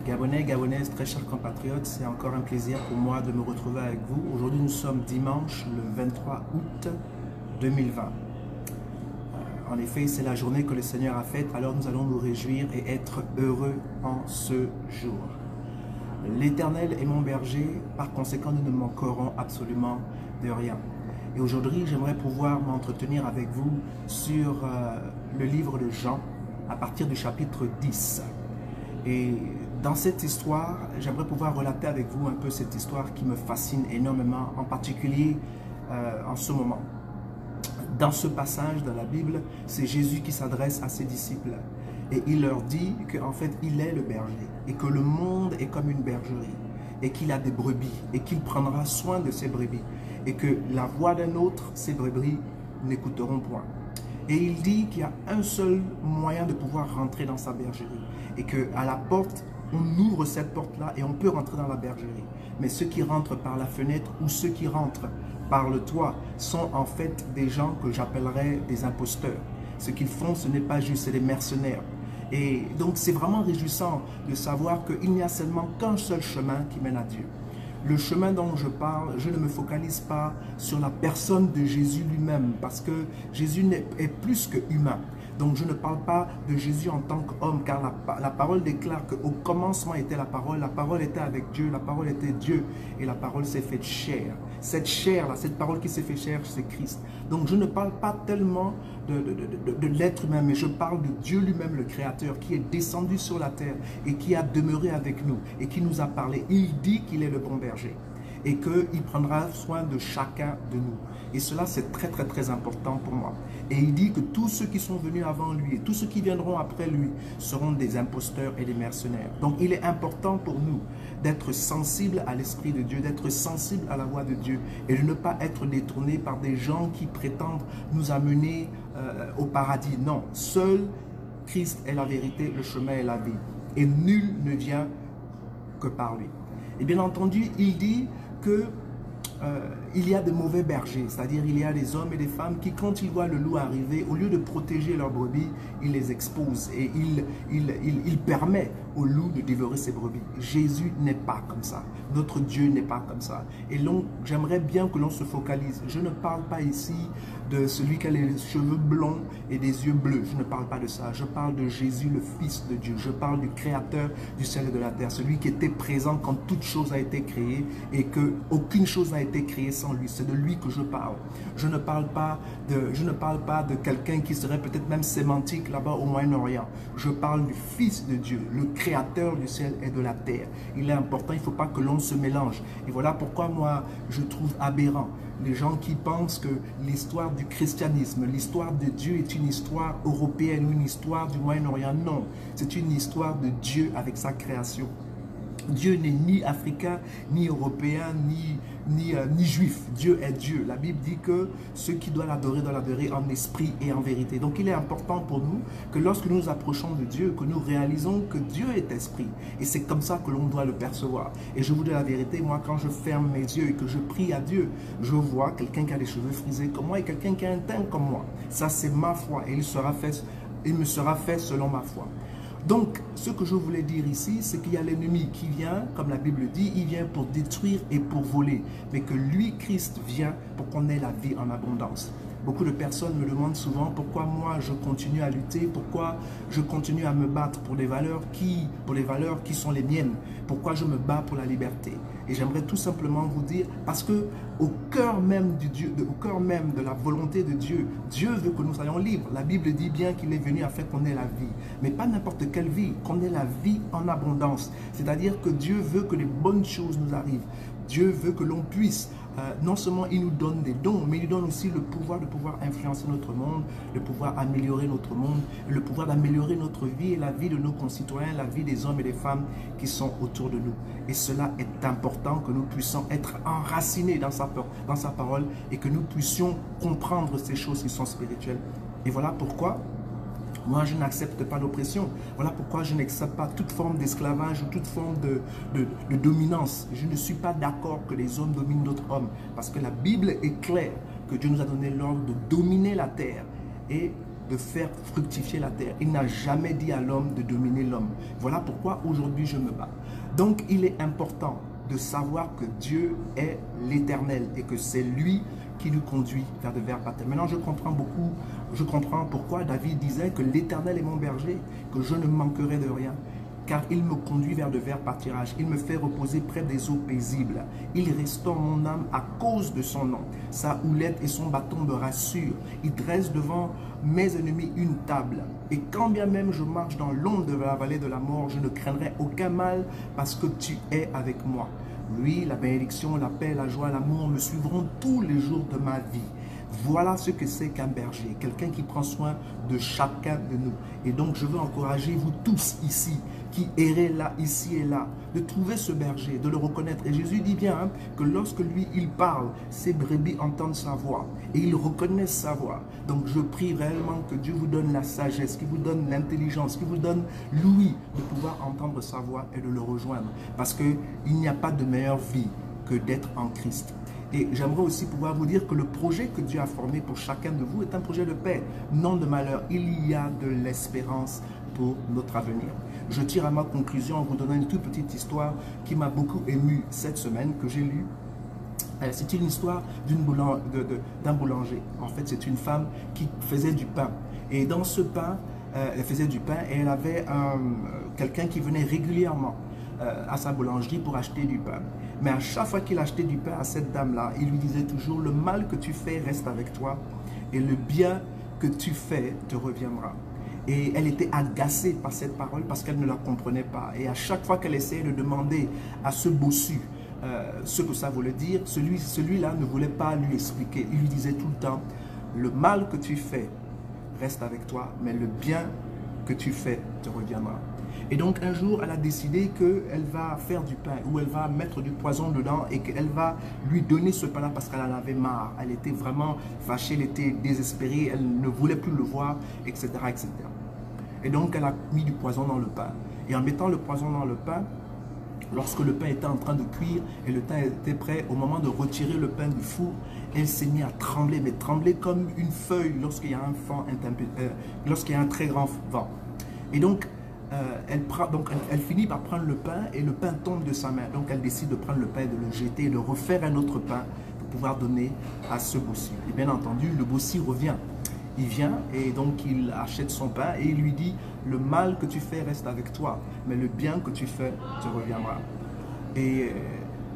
Gabonais, Gabonaises, très chers compatriotes, c'est encore un plaisir pour moi de me retrouver avec vous. Aujourd'hui, nous sommes dimanche, le 23 août 2020. En effet, c'est la journée que le Seigneur a faite, alors nous allons nous réjouir et être heureux en ce jour. L'Éternel est mon berger, par conséquent, nous ne manquerons absolument de rien. Et aujourd'hui, j'aimerais pouvoir m'entretenir avec vous sur le livre de Jean, à partir du chapitre 10. Et dans cette histoire, j'aimerais pouvoir relater avec vous un peu cette histoire qui me fascine énormément, en particulier en ce moment. Dans ce passage de la Bible, c'est Jésus qui s'adresse à ses disciples et il leur dit qu'en fait, il est le berger et que le monde est comme une bergerie et qu'il a des brebis et qu'il prendra soin de ses brebis et que la voix d'un autre, ces brebis n'écouteront point. Et il dit qu'il y a un seul moyen de pouvoir rentrer dans sa bergerie et qu'à la porte, on ouvre cette porte-là et on peut rentrer dans la bergerie. Mais ceux qui rentrent par la fenêtre ou ceux qui rentrent par le toit sont en fait des gens que j'appellerais des imposteurs. Ce qu'ils font, ce n'est pas juste, c'est des mercenaires. Et donc c'est vraiment réjouissant de savoir qu'il n'y a seulement qu'un seul chemin qui mène à Dieu. Le chemin dont je parle, je ne me focalise pas sur la personne de Jésus lui-même parce que Jésus est plus que humain. Donc je ne parle pas de Jésus en tant qu'homme car la parole déclare qu'au commencement était la parole était avec Dieu, la parole était Dieu et la parole s'est faite chair. Cette chair-là, cette parole qui s'est faite chair, c'est Christ. Donc je ne parle pas tellement de l'être humain, mais je parle de Dieu lui-même, le Créateur, qui est descendu sur la terre et qui a demeuré avec nous et qui nous a parlé. Il dit qu'il est le bon berger et qu'il prendra soin de chacun de nous. Et cela, c'est très important pour moi. Et il dit que tous ceux qui sont venus avant lui et tous ceux qui viendront après lui seront des imposteurs et des mercenaires. Donc, il est important pour nous d'être sensibles à l'Esprit de Dieu, d'être sensibles à la voix de Dieu et de ne pas être détournés par des gens qui prétendent nous amener au paradis. Non, seul Christ est la vérité, le chemin est la vie. Et nul ne vient que par lui. Et bien entendu, il dit que il y a de mauvais bergers, c'est-à-dire il y a des hommes et des femmes qui, quand ils voient le loup arriver, au lieu de protéger leurs brebis, ils les exposent et il permet au loup de dévorer ses brebis. Jésus n'est pas comme ça. Notre Dieu n'est pas comme ça. Et donc, j'aimerais bien que l'on se focalise. Je ne parle pas ici de celui qui a les cheveux blonds et des yeux bleus. Je ne parle pas de ça. Je parle de Jésus, le Fils de Dieu. Je parle du Créateur du ciel et de la terre. Celui qui était présent quand toute chose a été créée et qu'aucune chose n'a été créée sans lui. C'est de lui que je parle. Je ne parle pas de quelqu'un qui serait peut-être même sémantique là-bas au Moyen-Orient. Je parle du Fils de Dieu, le Créateur du ciel et de la terre. Il est important, il ne faut pas que l'on se mélange. Et voilà pourquoi moi, je trouve aberrant les gens qui pensent que l'histoire du christianisme, l'histoire de Dieu est une histoire européenne ou une histoire du Moyen-Orient. Non, c'est une histoire de Dieu avec sa création. Dieu n'est ni africain, ni européen, ni juif. Dieu est Dieu. La Bible dit que ceux qui doivent l'adorer en esprit et en vérité. Donc il est important pour nous que lorsque nous nous approchons de Dieu, que nous réalisons que Dieu est esprit. Et c'est comme ça que l'on doit le percevoir. Et je vous dis la vérité, moi quand je ferme mes yeux et que je prie à Dieu, je vois quelqu'un qui a les cheveux frisés comme moi et quelqu'un qui a un teint comme moi. Ça c'est ma foi et il me sera fait selon ma foi. Donc, ce que je voulais dire ici, c'est qu'il y a l'ennemi qui vient, comme la Bible dit, il vient pour détruire et pour voler. Mais que lui, Christ, vient pour qu'on ait la vie en abondance. Beaucoup de personnes me demandent souvent pourquoi moi je continue à lutter, pourquoi je continue à me battre pour les valeurs qui sont les miennes, pourquoi je me bats pour la liberté. Et j'aimerais tout simplement vous dire, parce que au cœur même de la volonté de Dieu, Dieu veut que nous soyons libres. La Bible dit bien qu'il est venu afin qu'on ait la vie, mais pas n'importe quelle vie, qu'on ait la vie en abondance. C'est-à-dire que Dieu veut que les bonnes choses nous arrivent. Dieu veut que l'on puisse, non seulement il nous donne des dons, mais il nous donne aussi le pouvoir de pouvoir influencer notre monde, de pouvoir améliorer notre monde, le pouvoir d'améliorer notre vie et la vie de nos concitoyens, la vie des hommes et des femmes qui sont autour de nous. Et cela est important que nous puissions être enracinés dans sa parole et que nous puissions comprendre ces choses qui sont spirituelles. Et voilà pourquoi moi, je n'accepte pas l'oppression. Voilà pourquoi je n'accepte pas toute forme d'esclavage ou toute forme de dominance. Je ne suis pas d'accord que les hommes dominent d'autres hommes. Parce que la Bible est claire que Dieu nous a donné l'ordre de dominer la terre. Et de faire fructifier la terre. Il n'a jamais dit à l'homme de dominer l'homme. Voilà pourquoi aujourd'hui je me bats. Donc il est important de savoir que Dieu est l'Éternel et que c'est lui qui nous conduit vers de verts pâturages. Maintenant je comprends pourquoi David disait que l'Éternel est mon berger, que je ne manquerai de rien. Car il me conduit vers de verts pâturages, il me fait reposer près des eaux paisibles, il restaure mon âme à cause de son nom. Sa houlette et son bâton me rassurent, il dresse devant mes ennemis une table. Et quand bien même je marche dans l'ombre de la vallée de la mort, je ne craindrai aucun mal parce que tu es avec moi. Oui, la bénédiction, la paix, la joie, l'amour me suivront tous les jours de ma vie. Voilà ce que c'est qu'un berger, quelqu'un qui prend soin de chacun de nous. Et donc je veux encourager vous tous ici, qui errez là, ici et là, de trouver ce berger, de le reconnaître. Et Jésus dit bien que lorsque lui, il parle, ses brebis entendent sa voix et ils reconnaissent sa voix. Donc je prie réellement que Dieu vous donne la sagesse, qu'il vous donne l'intelligence, qu'il vous donne l'ouïe de pouvoir entendre sa voix et de le rejoindre. Parce qu'il n'y a pas de meilleure vie que d'être en Christ. Et j'aimerais aussi pouvoir vous dire que le projet que Dieu a formé pour chacun de vous est un projet de paix, non de malheur. Il y a de l'espérance pour notre avenir. Je tire à ma conclusion en vous donnant une toute petite histoire qui m'a beaucoup ému cette semaine, que j'ai lue. C'est une histoire d'un boulanger. En fait, c'est une femme qui faisait du pain. Et dans ce pain, elle faisait du pain et elle avait quelqu'un qui venait régulièrement à sa boulangerie pour acheter du pain. Mais à chaque fois qu'il achetait du pain à cette dame-là, il lui disait toujours: le mal que tu fais reste avec toi et le bien que tu fais te reviendra. Et elle était agacée par cette parole parce qu'elle ne la comprenait pas. Et à chaque fois qu'elle essayait de demander à ce bossu ce que ça voulait dire, celui-là ne voulait pas lui expliquer. Il lui disait tout le temps: le mal que tu fais reste avec toi, mais le bien que tu fais te reviendra. Et donc un jour, elle a décidé qu'elle va faire du pain, ou elle va mettre du poison dedans et qu'elle va lui donner ce pain-là parce qu'elle en avait marre. Elle était vraiment fâchée, elle était désespérée, elle ne voulait plus le voir, etc., etc. Et donc elle a mis du poison dans le pain. Et en mettant le poison dans le pain, lorsque le pain était en train de cuire et le pain était prêt, au moment de retirer le pain du four, elle s'est mise à trembler, mais trembler comme une feuille lorsqu'il y a lorsqu'il y a un très grand vent. Et donc, elle finit par prendre le pain et le pain tombe de sa main. Donc elle décide de prendre le pain et de le jeter et de refaire un autre pain pour pouvoir donner à ce bossu. Et bien entendu, le bossu revient. Il vient et donc il achète son pain et il lui dit: le mal que tu fais reste avec toi, mais le bien que tu fais te reviendra. Et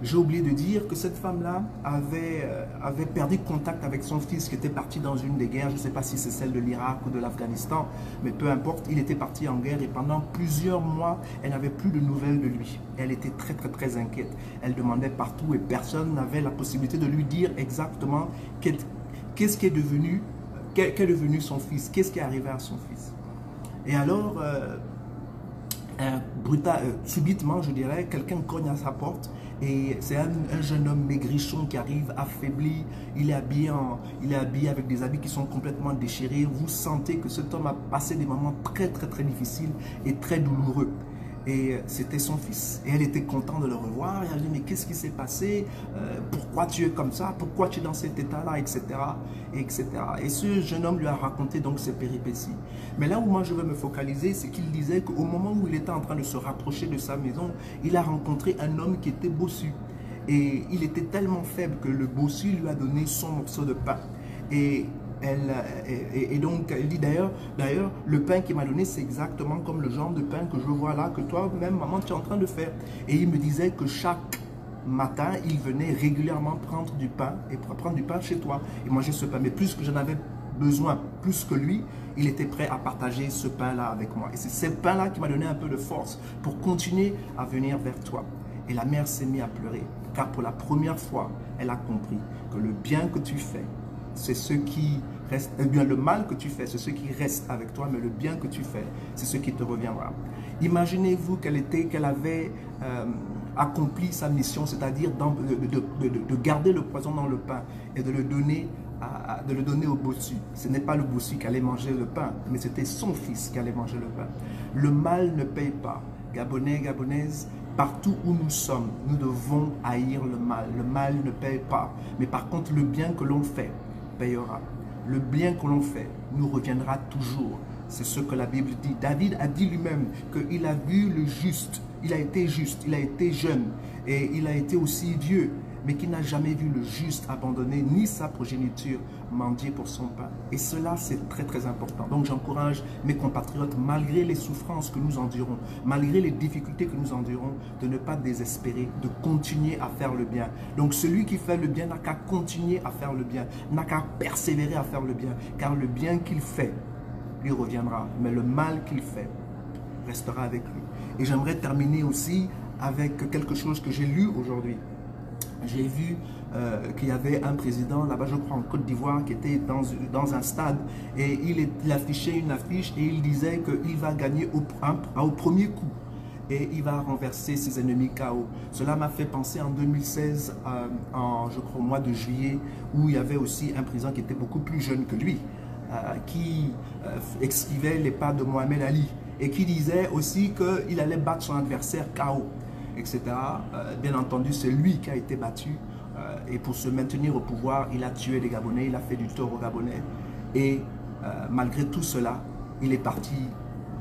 j'ai oublié de dire que cette femme-là avait perdu contact avec son fils qui était parti dans une des guerres. Je ne sais pas si c'est celle de l'Irak ou de l'Afghanistan, mais peu importe, il était parti en guerre et pendant plusieurs mois, elle n'avait plus de nouvelles de lui. Elle était très très très inquiète. Elle demandait partout et personne n'avait la possibilité de lui dire exactement qu'est-ce qui est devenu, qu'est devenu son fils, qu'est-ce qui est arrivé à son fils. Et alors, subitement, je dirais, quelqu'un cogne à sa porte. Et c'est un jeune homme maigrichon qui arrive affaibli, il est habillé avec des habits qui sont complètement déchirés. Vous sentez que cet homme a passé des moments très très très difficiles et très douloureux. Et c'était son fils. Et elle était contente de le revoir. Et elle a dit: mais qu'est-ce qui s'est passé? Pourquoi tu es comme ça? Pourquoi tu es dans cet état-là? Etc. etc. Et ce jeune homme lui a raconté donc ses péripéties. Mais là où moi je veux me focaliser, c'est qu'il disait qu'au moment où il était en train de se rapprocher de sa maison, il a rencontré un homme qui était bossu. Et il était tellement faible que le bossu lui a donné son morceau de pain. Et donc, elle dit d'ailleurs, le pain qu'il m'a donné, c'est exactement comme le genre de pain que je vois là, que toi-même, maman, tu es en train de faire. Et il me disait que chaque matin, il venait régulièrement prendre du pain et prendre du pain chez toi et manger ce pain. Mais plus que j'en avais besoin, plus que lui, il était prêt à partager ce pain-là avec moi. Et c'est ce pain-là qui m'a donné un peu de force pour continuer à venir vers toi. Et la mère s'est mise à pleurer, car pour la première fois, elle a compris que le bien que tu fais, c'est ce qui reste, eh bien le mal que tu fais, c'est ce qui reste avec toi, mais le bien que tu fais, c'est ce qui te reviendra. Imaginez-vous qu'elle avait accompli sa mission, c'est-à-dire de garder le poison dans le pain et de le donner au bossu. Ce n'est pas le bossu qui allait manger le pain, mais c'était son fils qui allait manger le pain. Le mal ne paye pas. Gabonais, Gabonaises, partout où nous sommes, nous devons haïr le mal. Le mal ne paye pas. Mais par contre, le bien que l'on fait payera. le bien que l'on fait nous reviendra toujours. C'est ce que la Bible dit. David a dit lui-même qu'il a vu le juste, il a été juste, il a été jeune et il a été aussi vieux, mais qu'il n'a jamais vu le juste abandonner ni sa progéniture mendier pour son pain. Et cela, c'est très très important. Donc j'encourage mes compatriotes, malgré les souffrances que nous endurons, malgré les difficultés que nous endurons, de ne pas désespérer, de continuer à faire le bien. Donc celui qui fait le bien n'a qu'à continuer à faire le bien, n'a qu'à persévérer à faire le bien, car le bien qu'il fait lui reviendra, mais le mal qu'il fait restera avec lui. Et j'aimerais terminer aussi avec quelque chose que j'ai lu aujourd'hui. J'ai vu qu'il y avait un président là-bas, je crois en Côte d'Ivoire, qui était dans un stade et il affichait une affiche et il disait qu'il va gagner au premier coup et il va renverser ses ennemis KO. Cela m'a fait penser en 2016, je crois au mois de juillet, où il y avait aussi un président qui était beaucoup plus jeune que lui, qui esquivait les pas de Mohamed Ali et qui disait aussi qu'il allait battre son adversaire KO, etc. Bien entendu, c'est lui qui a été battu et pour se maintenir au pouvoir, il a tué les Gabonais, il a fait du tort aux Gabonais et malgré tout cela, il est parti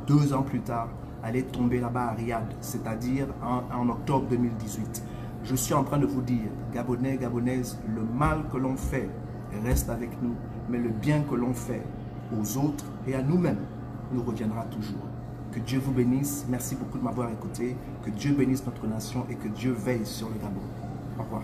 2 ans plus tard, aller tomber là-bas à Riyad, c'est-à-dire en octobre 2018. Je suis en train de vous dire, Gabonais, Gabonaises, le mal que l'on fait reste avec nous, mais le bien que l'on fait aux autres et à nous-mêmes nous reviendra toujours. Que Dieu vous bénisse. Merci beaucoup de m'avoir écouté. Que Dieu bénisse notre nation et que Dieu veille sur le Gabon. Au revoir.